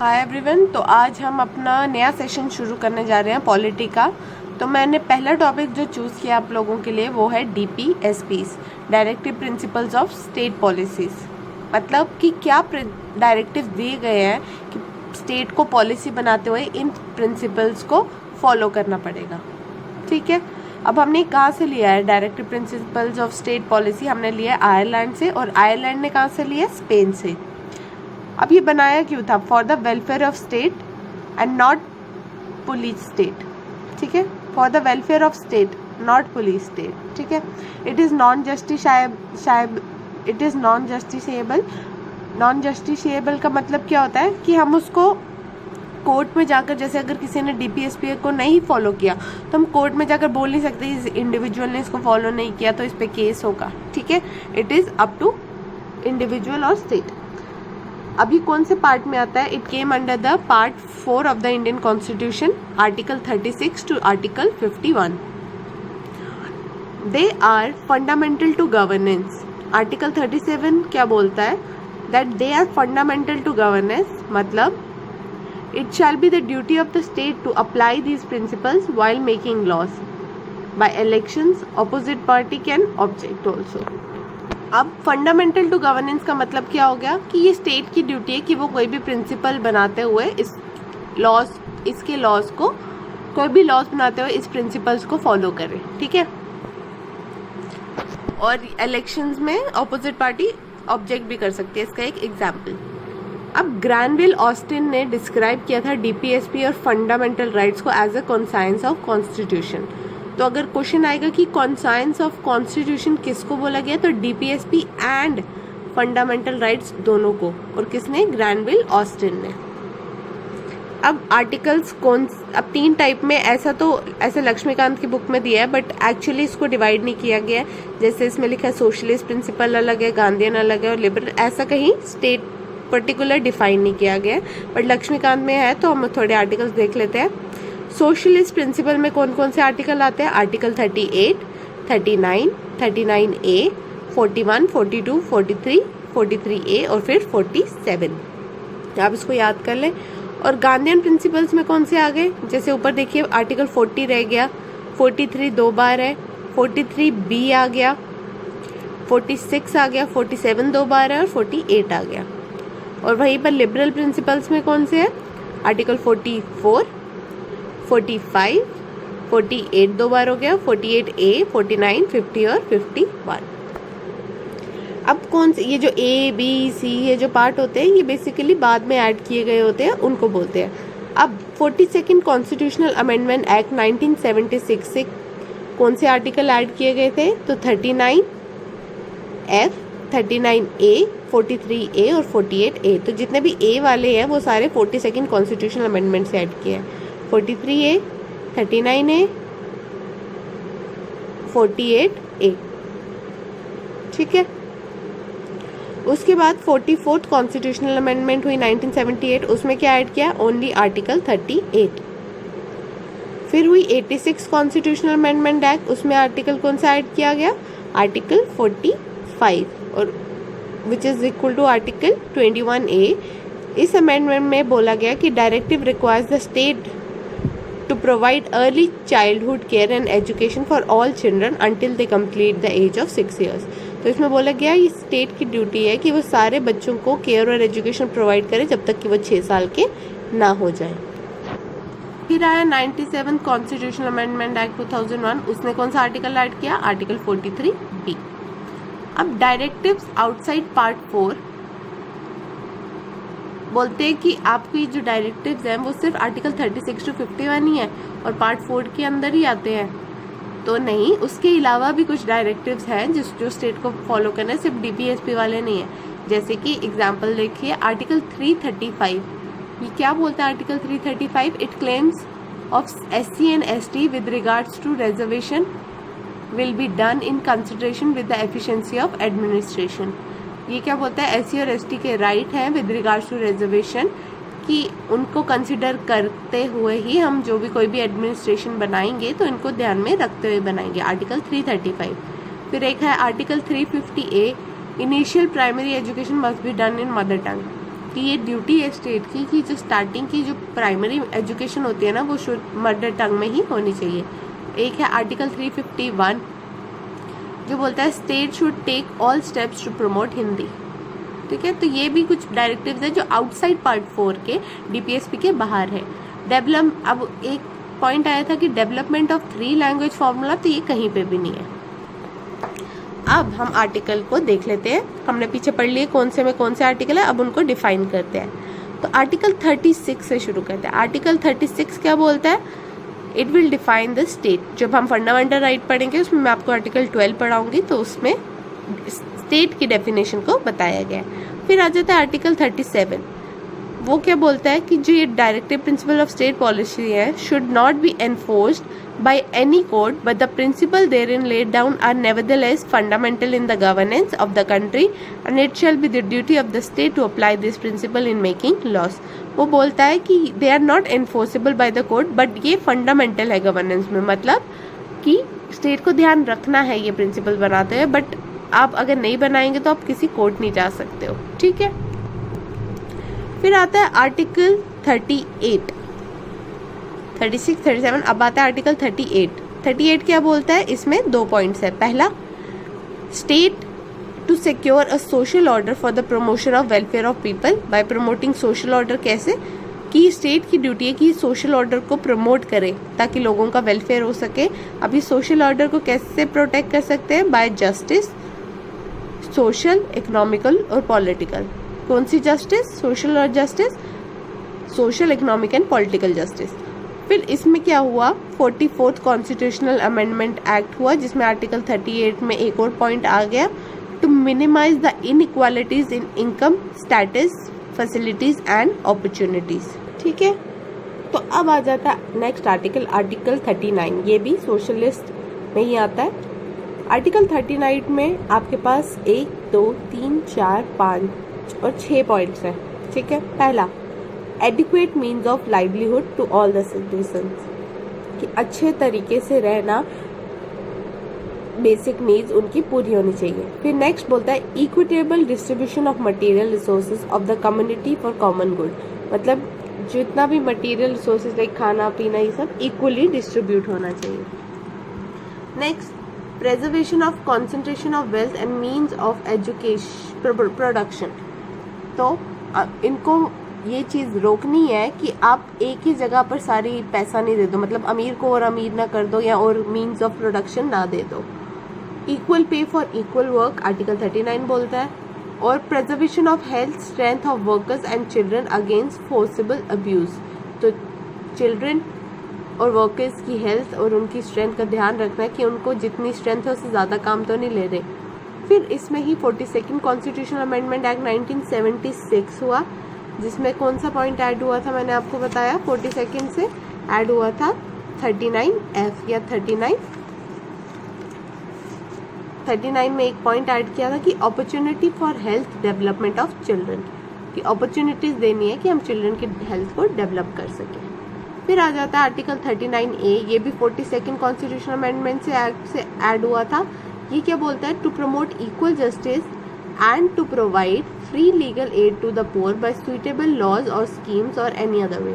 Hi everyone. तो आज हम अपना नया सेशन शुरू करने जा रहे हैं पॉलिटी का। तो मैंने पहला टॉपिक जो चूज़ किया आप लोगों के लिए वो है DPSPs, directive principles of state policies. मतलब कि क्या डायरेक्टिव दिए गए हैं कि स्टेट को पॉलिसी बनाते हुए इन प्रिंसिपल्स को फॉलो करना पड़ेगा। ठीक है, अब हमने कहाँ से लिया है directive principles of state policy? हमने लिया है आयरलैंड से, और आयरलैंड ने कहाँ से लिया? स्पेन से। अब ये बनाया क्यों था? For the welfare of state and not police state. ठीक है, for the welfare of state not police state. ठीक है, इट इज़ नॉन जस्टिसेबल का मतलब क्या होता है कि हम उसको कोर्ट में जाकर, जैसे अगर किसी ने DPSP को नहीं फॉलो किया तो हम कोर्ट में जाकर बोल नहीं सकते इस इंडिविजुअल ने इसको फॉलो नहीं किया तो इस पे केस होगा। ठीक है, it is up to individual और स्टेट। अभी कौन से पार्ट में आता है? It came under the part 4 of the Indian constitution, article 36 to article 51। They are fundamental to governance. Article 37 क्या बोलता है? That they are fundamental to governance, मतलब it shall be the duty of the state to apply these principles while making laws. By elections, opposite party can object also. अब fundamental to governance का मतलब क्या हो गया कि ये state की ड्यूटी है कि वो कोई भी प्रिंसिपल बनाते हुए इसके लॉज को, कोई भी लॉज बनाते हुए इस प्रिंसिपल्स को फॉलो करे। ठीक है, और इलेक्शंस में ऑपोजिट पार्टी ऑब्जेक्ट भी कर सकती है। इसका एक एग्जाम्पल, अब ग्रैनविल ऑस्टिन ने डिस्क्राइब किया था DPSP और फंडामेंटल राइट्स को as a conscience of constitution. तो अगर क्वेश्चन आएगा कि कॉन्साइंस ऑफ कॉन्स्टिट्यूशन किसको बोला गया, तो DPSP एंड फंडामेंटल राइट्स दोनों को। और किसने? ग्रैनविल ऑस्टिन ने। अब आर्टिकल्स अब 3 टाइप में, ऐसा लक्ष्मीकांत की बुक में दिया है, बट एक्चुअली इसको डिवाइड नहीं किया गया है। जैसे इसमें लिखा है सोशलिस्ट प्रिंसिपल अलग है, गांधीयन अलग है और लिबरल, ऐसा कहीं स्टेट पर्टिकुलर डिफाइन नहीं किया गया है, बट लक्ष्मीकांत में है। तो हम थोड़े आर्टिकल्स देख लेते हैं। सोशलिस्ट प्रिंसिपल में कौन कौन से आर्टिकल आते हैं? आर्टिकल 38, 39, 39A, 41, 42, 43, 43A और फिर 47। आप इसको याद कर लें। और गांधीयन प्रिंसिपल्स में कौन से आ गए? जैसे ऊपर देखिए आर्टिकल 40 रह गया, 43 2 बार है, 43B आ गया, 46 आ गया, 47 2 बार है और 48 आ गया। और वहीं पर लिबरल प्रिंसिपल्स में कौन से है? आर्टिकल 44, 45, 48 2 बार हो गया, 48A, 49, 50 और 51। अब कौन से ये जो A, B, C ये जो पार्ट होते हैं ये बेसिकली बाद में ऐड किए गए होते हैं, उनको बोलते हैं। अब 42nd कॉन्स्टिट्यूशनल अमेंडमेंट एक्ट 1976 से कौन से आर्टिकल ऐड किए गए थे? तो 39F, 39A, 43A और 48A। तो जितने भी A वाले हैं वो सारे 42nd कॉन्स्टिट्यूशनल अमेंडमेंट से ऐड किए हैं। 43A, 39A, 48A। ठीक है, उसके बाद 44th कॉन्स्टिट्यूशनल अमेंडमेंट हुई 1978, उसमें क्या ऐड किया? Only article 38। फिर हुई 86 कॉन्स्टिट्यूशनल अमेंडमेंट एक्ट, उसमें आर्टिकल कौन सा ऐड किया गया? आर्टिकल 45 और which is equal to article 21A। इस अमेंडमेंट में बोला गया कि directive requires the state to provide early childhood care and education for all children until they complete the age of 6 years। तो इसमें बोला गया ये स्टेट की ड्यूटी है कि वो सारे बच्चों को केयर और एजुकेशन प्रोवाइड करे जब तक कि वो 6 साल के ना हो जाए। फिर आया 97 कॉन्स्टिट्यूशनल अमेंडमेंट एक्ट 2001, उसने कौन सा आर्टिकल ऐड किया? Article 43B। अब डायरेक्टिव्स आउटसाइड पार्ट 4 बोलते हैं कि आपको ये जो डायरेक्टिव्स हैं वो सिर्फ आर्टिकल 36 टू 51 ही है और पार्ट 4 के अंदर ही आते हैं। तो नहीं, उसके अलावा भी कुछ डायरेक्टिव्स हैं जो स्टेट को फॉलो करना है, सिर्फ DPSP वाले नहीं है। जैसे कि एग्जाम्पल देखिए आर्टिकल 335। ये क्या बोलता है article 335? It claims of SC and ST with regards to reservation will be done in consideration with the efficiency of administration। ये क्या बोलता है? SC और ST के राइट हैं विद रिगार्ड्स टू रिजर्वेशन कि उनको कंसिडर करते हुए ही हम जो भी कोई भी एडमिनिस्ट्रेशन बनाएंगे तो इनको ध्यान में रखते हुए बनाएंगे। आर्टिकल 335। फिर एक है article 350A, initial primary education must be done in mother tongue. कि ये ड्यूटी है स्टेट की कि जो स्टार्टिंग की जो प्राइमरी एजुकेशन होती है ना वो मदर टंग में ही होनी चाहिए। एक है आर्टिकल 351 जो बोलता है state should take all steps to promote Hindi. ठीक है, तो ये भी कुछ डायरेक्टिव्स है जो आउटसाइड पार्ट 4 के डीपीएसपी के बाहर है। डेवलप, अब एक पॉइंट आया था कि डेवलपमेंट ऑफ 3 लैंग्वेज फॉर्मूला, तो ये कहीं पे भी नहीं है। अब हम आर्टिकल को देख लेते हैं, हमने पीछे पढ़ लिए कौन से में कौन से आर्टिकल है, अब उनको डिफाइन करते हैं। तो आर्टिकल 36 से शुरू करते हैं। आर्टिकल 36 क्या बोलता है? It will define the state. जब हम फंडामेंटल राइट पढ़ेंगे उसमें मैं आपको आर्टिकल 12 पढ़ाऊंगी, तो उसमें स्टेट की डेफिनेशन को बताया गया है। फिर आ जाता है आर्टिकल 37। वो क्या बोलता है कि जो ये directive principle of state policy है should not be enforced by any court, but the principle therein laid down are nevertheless fundamental in the governance of the country, and it shall be the duty of the state to apply this principle in making laws. वो बोलता है कि they are not enforceable by the court, but ये fundamental है governance में, मतलब कि state को ध्यान रखना है ये प्रिंसिपल बनाते हुए, बट आप अगर नहीं बनाएंगे तो आप किसी कोर्ट नहीं जा सकते हो। ठीक है, फिर आता है आर्टिकल 38, 36, 37, अब आता है आर्टिकल 38। 38 क्या बोलता है? इसमें 2 पॉइंट्स है। पहला, state to secure a social order for the promotion of welfare of people by promoting social order. कैसे? कि स्टेट की ड्यूटी है कि सोशल ऑर्डर को प्रमोट करे ताकि लोगों का वेलफेयर हो सके। अभी सोशल ऑर्डर को कैसे प्रोटेक्ट कर सकते हैं? बाय जस्टिस, सोशल, इकोनॉमिकल और पॉलिटिकल। कौन सी जस्टिस? सोशल और justice, social, economic and political justice. फिर इसमें क्या हुआ? 44th कॉन्स्टिट्यूशनल अमेंडमेंट एक्ट हुआ, जिसमें आर्टिकल 38 में एक और पॉइंट आ गया, to minimize the inequalities in income, status, facilities and opportunities. ठीक है, तो अब आ जाता है नेक्स्ट आर्टिकल, आर्टिकल 39। ये भी सोशलिस्ट में ही आता है। आर्टिकल 39 में आपके पास 1, 2, 3, 4, 5 और 6 पॉइंट्स हैं। ठीक है, पहला, adequate means of livelihood to all the citizens, कि अच्छे तरीके से रहना, बेसिक नीड्स उनकी पूरी होनी चाहिए। फिर नेक्स्ट बोलता है equitable distribution of material resources of the community for common good, मतलब जितना भी मटेरियल रिसोर्सेज लाइक खाना पीना ये सब इक्वली डिस्ट्रीब्यूट होना चाहिए। Next, preservation of concentration of wealth and means of education production, तो इनको ये चीज़ रोकनी है कि आप एक ही जगह पर सारी पैसा नहीं दे दो, मतलब अमीर को और अमीर ना कर दो या और मीन्स ऑफ प्रोडक्शन ना दे दो। Equal pay for equal work article 39 बोलता है। और preservation of health strength of workers and children against forcible abuse, तो चिल्ड्रन और वर्कर्स की हेल्थ और उनकी स्ट्रेंथ का ध्यान रखना है कि उनको जितनी स्ट्रेंथ है उससे ज़्यादा काम तो नहीं ले रहे। फिर इसमें ही 42nd कॉन्स्टिट्यूशनल अमेंडमेंट एक्ट 1976 हुआ, जिसमें कौन सा पॉइंट ऐड हुआ था मैंने आपको बताया, 42nd से ऐड हुआ था 39F या 39 में एक पॉइंट ऐड किया था कि opportunity for health development of children, कि अपॉर्चुनिटीज देनी है कि हम चिल्ड्रन की हेल्थ को डेवलप कर सकें। फिर आ जाता है आर्टिकल 39A, ये भी 42nd कॉन्स्टिट्यूशनल अमेंडमेंट से एक्ट से ऐड हुआ था। ये क्या बोलता है? To promote equal justice and to provide free legal aid to the poor by suitable laws or schemes or any other way।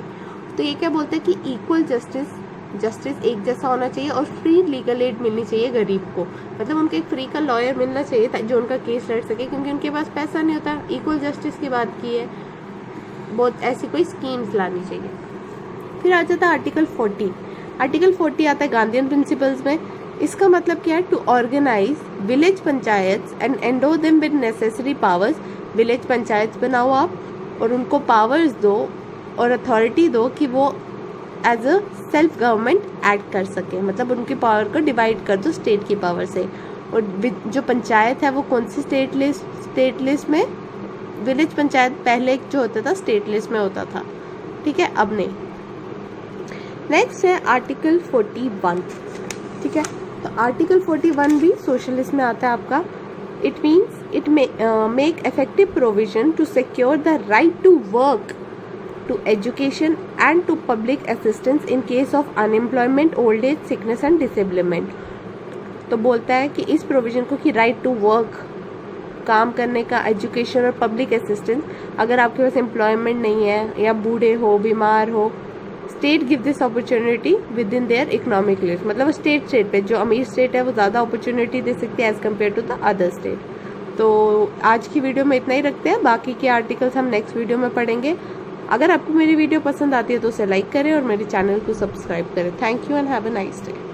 तो ये क्या बोलता है कि इक्वल जस्टिस एक जैसा होना चाहिए और फ्री लीगल एड मिलनी चाहिए गरीब को, मतलब उनको एक फ्री का लॉयर मिलना चाहिए जो उनका केस लड़ सके, क्योंकि उनके पास पैसा नहीं होता। इक्वल जस्टिस की बात की है, बहुत ऐसी कोई स्कीम्स लानी चाहिए। फिर आ जाता है आर्टिकल 40। आर्टिकल 40 आता है गांधीयन प्रिंसिपल्स में। इसका मतलब क्या है? To organize village panchayat and endow them with necessary powers. Village panchayat बनाओ आप और उनको पावर्स दो और अथॉरिटी दो कि वो as a self government act कर सके, मतलब उनकी पावर को डिवाइड कर दो स्टेट की पावर से। और जो पंचायत है वो कौन सी स्टेट लिस्ट में? विलेज पंचायत पहले जो होता था स्टेट लिस्ट में होता था, ठीक है, अब नहीं। नेक्स्ट है आर्टिकल 41, ठीक है, तो आर्टिकल 41 भी सोशलिस्ट में आता है आपका। It means it make effective provision to secure the right to work, to education and to public assistance in case of unemployment, old age, sickness and disablement. तो बोलता है कि इस प्रोविजन को कि राइट टू वर्क, काम करने का, एजुकेशन और पब्लिक असिस्टेंस। अगर आपके पास एम्प्लॉयमेंट नहीं है या बूढ़े हो, बीमार हो, state give this opportunity with in their economic list. मतलब स्टेट पे जो अमीर स्टेट है वो ज़्यादा अपॉर्चुनिटी दे सकती है as compare to the other state. तो आज की वीडियो में इतना ही रखते हैं, बाकी के आर्टिकल्स हम नेक्स्ट वीडियो में पढ़ेंगे। अगर आपको मेरी वीडियो पसंद आती है तो उसे लाइक करें और मेरे चैनल को सब्सक्राइब करें। Thank you and have a nice day.